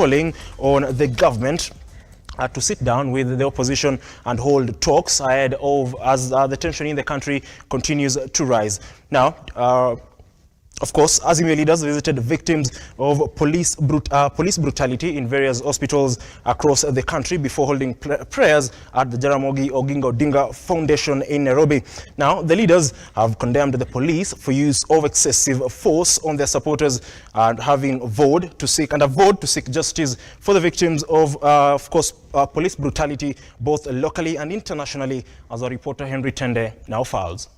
calling on the government to sit down with the opposition and hold talks ahead of as the tension in the country continues to rise. Now, of course, Azimio leaders visited victims of police brutality in various hospitals across the country before holding prayers at the Jaramogi Oginga Odinga Foundation in Nairobi. Now, the leaders have condemned the police for use of excessive force on their supporters and having vowed to seek justice for the victims of course, police brutality both locally and internationally, as our reporter Henry Tende now files.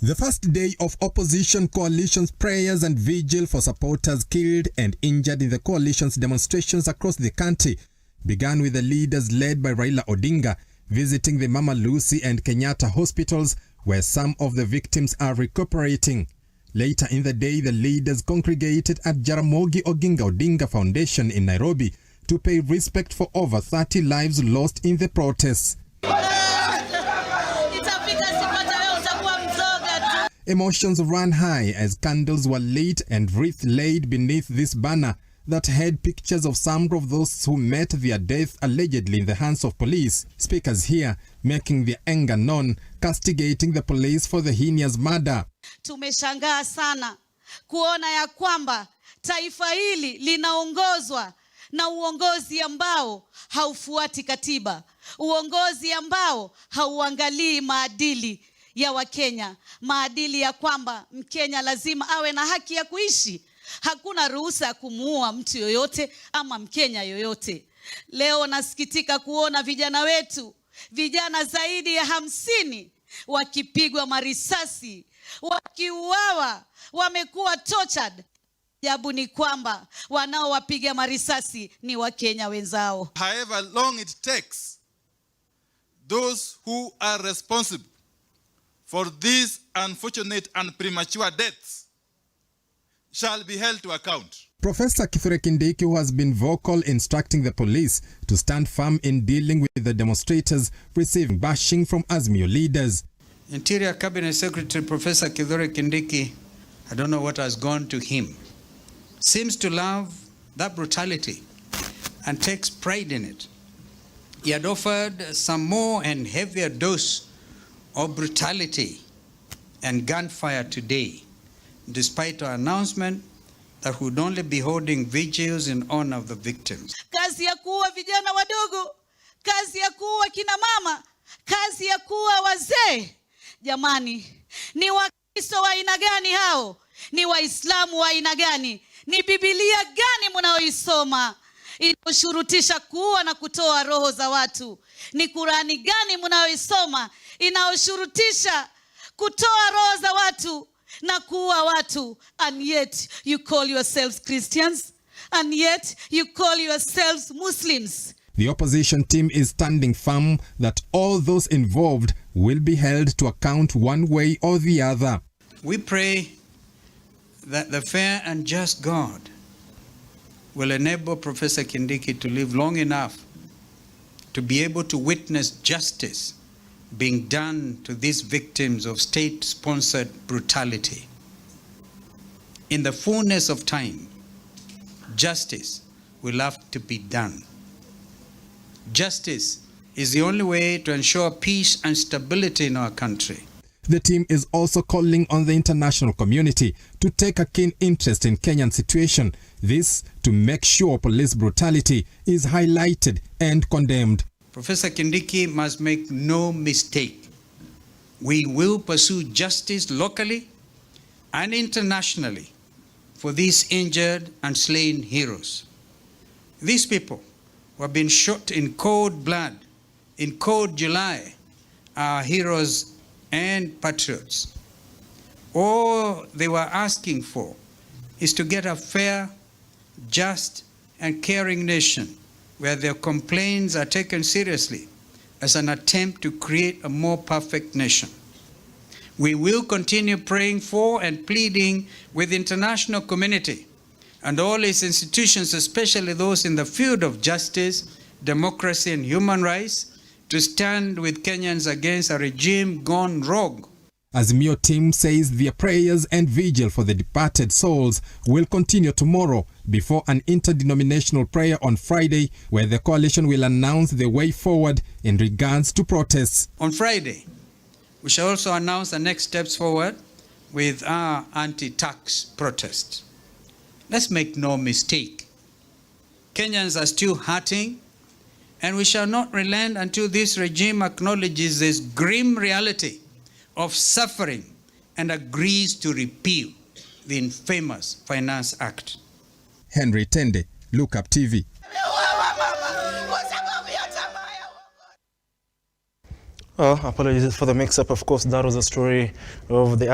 The first day of opposition coalition's prayers and vigil for supporters killed and injured in the coalition's demonstrations across the country began with the leaders led by Raila Odinga visiting the Mama Lucy and Kenyatta hospitals where some of the victims are recuperating. Later in the day, the leaders congregated at Jaramogi Oginga Odinga Foundation in Nairobi to pay respect for over 30 lives lost in the protests. Emotions ran high as candles were lit and wreaths laid beneath this banner that had pictures of some of those who met their death allegedly in the hands of police. Speakers here making their anger known, castigating the police for the heinous murder. Tumeshangaa sana kuona ya kwamba taifa hili linaongozwa na uongozi ambao haufuati katiba, uongozi ambao hauangalii maadili ya Wakenya, maadili ya kwamba Mkenya lazima awe na haki ya kuishi. Hakuna ruhusa ya kumuua mtu yoyote ama Mkenya yoyote. Leo nasikitika kuona vijana wetu, vijana zaidi ya 50 wakipigwa marisasi, wakiuawa, wamekuwa tortured. Ajabu ni kwamba wanaowapiga marisasi ni Wakenya wenzao. However long it takes, those who are responsible for these unfortunate and premature deaths shall be held to account. Professor Kithure Kindiki, who has been vocal instructing the police to stand firm in dealing with the demonstrators, receiving bashing from Azimio leaders. Interior Cabinet Secretary Professor Kithure Kindiki, I don't know what has gone to him, seems to love that brutality and takes pride in it. He had offered some more and heavier dose of brutality and gunfire today, despite our announcement that we would only be holding vigils in honor of the victims. Kazi ya kuua vijana wadogo, kazi ya kuua kina mama, kazi ya kuua wazee. Jamani, ni Wakristo wa aina gani hao? Ni Waislamu wa aina gani? Ni Biblia gani mnaoisoma inayoshurutisha kuua na kutoa roho za watu? Ni Kurani gani mnaoisoma inayoshurutisha kutoa roho za watu na kuua watu? And yet you call yourselves Christians, and yet you call yourselves Muslims. The opposition team is standing firm that all those involved will be held to account one way or the other. We pray that the fair and just God will enable Professor Kindiki to live long enough to be able to witness justice being done to these victims of state-sponsored brutality. In the fullness of time, justice will have to be done. Justice is the only way to ensure peace and stability in our country. The team is also calling on the international community to take a keen interest in Kenyan situation. This to make sure police brutality is highlighted and condemned. Professor Kindiki must make no mistake. We will pursue justice locally and internationally for these injured and slain heroes. These people who have been shot in cold blood, in cold July, are heroes and patriots. All they were asking for is to get a fair, just, and caring nation where their complaints are taken seriously as an attempt to create a more perfect nation. We will continue praying for and pleading with the international community and all its institutions, especially those in the field of justice, democracy, and human rights, to stand with Kenyans against a regime gone rogue. Azimio team says their prayers and vigil for the departed souls will continue tomorrow before an interdenominational prayer on Friday, where the coalition will announce the way forward in regards to protests. On Friday, we shall also announce the next steps forward with our anti-tax protest. Let's make no mistake. Kenyans are still hurting, and we shall not relent until this regime acknowledges this grim reality of suffering and agrees to repeal the infamous Finance Act. Henry Tende, Look Up TV. Apologies for the mix-up. Of course, that was a story of the